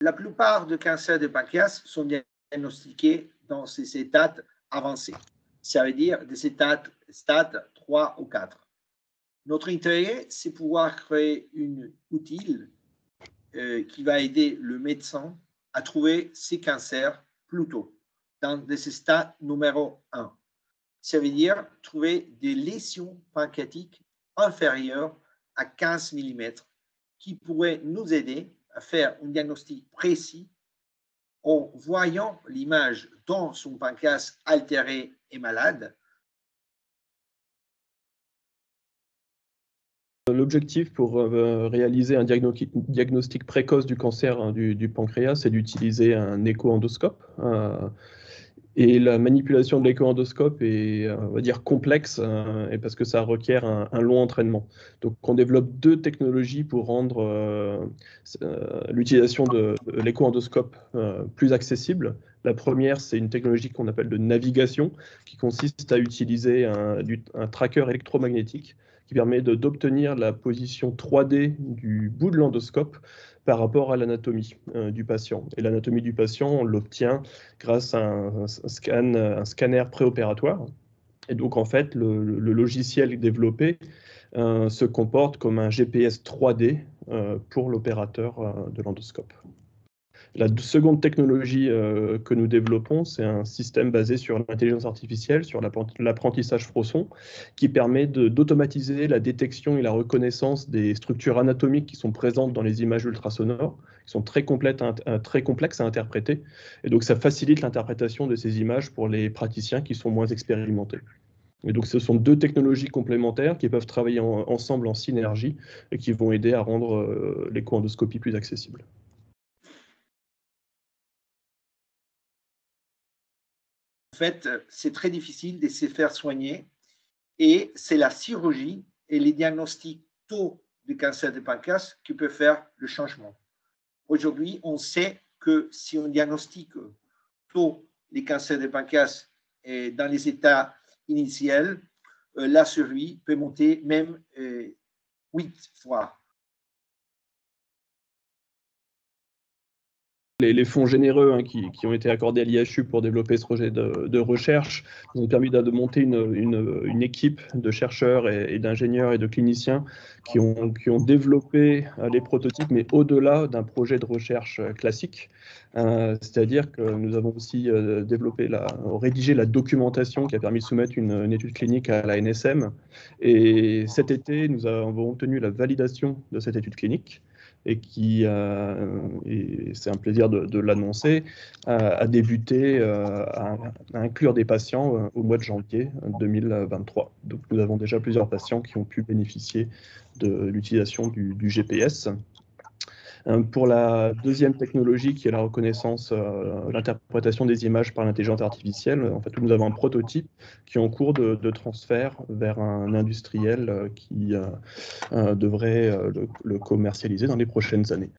la plupart des cancers de pancréas sont diagnostiqués dans ces étapes avancées. Ça veut dire des stades 3 ou 4. Notre intérêt, c'est pouvoir créer un outil qui va aider le médecin à trouver ces cancers plus tôt, dans des stades numéro 1. Ça veut dire trouver des lésions pancréatiques inférieures à 15 mm qui pourraient nous aider à faire un diagnostic précis en voyant l'image dans son pancréas altéré et malade. L'objectif pour réaliser un diagnostic précoce du cancer du pancréas, c'est d'utiliser un écho-endoscope. Et la manipulation de l'écho-endoscope est, on va dire, complexe et parce que ça requiert un long entraînement. Donc, on développe deux technologies pour rendre l'utilisation de l'écho-endoscope plus accessible. La première, c'est une technologie qu'on appelle de navigation, qui consiste à utiliser un tracker électromagnétique qui permet d'obtenir la position 3D du bout de l'endoscope par rapport à l'anatomie du patient. Et l'anatomie du patient, on l'obtient grâce à un scanner préopératoire. Et donc, en fait, le logiciel développé se comporte comme un GPS 3D pour l'opérateur de l'endoscope. La seconde technologie que nous développons, c'est un système basé sur l'intelligence artificielle, sur l'apprentissage Frosson, qui permet d'automatiser la détection et la reconnaissance des structures anatomiques qui sont présentes dans les images ultrasonores, qui sont très complexes à interpréter. Et donc, ça facilite l'interprétation de ces images pour les praticiens qui sont moins expérimentés. Et donc, ce sont deux technologies complémentaires qui peuvent travailler ensemble en synergie et qui vont aider à rendre l'écho-endoscopie plus accessible. En fait, c'est très difficile de se faire soigner et c'est la chirurgie et les diagnostics tôt du cancer du pancréas qui peuvent faire le changement. Aujourd'hui, on sait que si on diagnostique tôt les cancers du pancréas et dans les états initiels, la survie peut monter même 8 fois. Les fonds généreux qui ont été accordés à l'IHU pour développer ce projet de recherche nous ont permis de monter une équipe de chercheurs et d'ingénieurs et de cliniciens qui ont développé les prototypes, mais au-delà d'un projet de recherche classique. C'est-à-dire que nous avons aussi rédigé la documentation qui a permis de soumettre une étude clinique à la NSM. Et cet été, nous avons obtenu la validation de cette étude clinique. Et c'est un plaisir de l'annoncer, a débuté à inclure des patients au mois de janvier 2023. Donc nous avons déjà plusieurs patients qui ont pu bénéficier de l'utilisation du GPS. Pour la deuxième technologie, qui est la reconnaissance, l'interprétation des images par l'intelligence artificielle, en fait, nous avons un prototype qui est en cours de transfert vers un industriel qui devrait le commercialiser dans les prochaines années.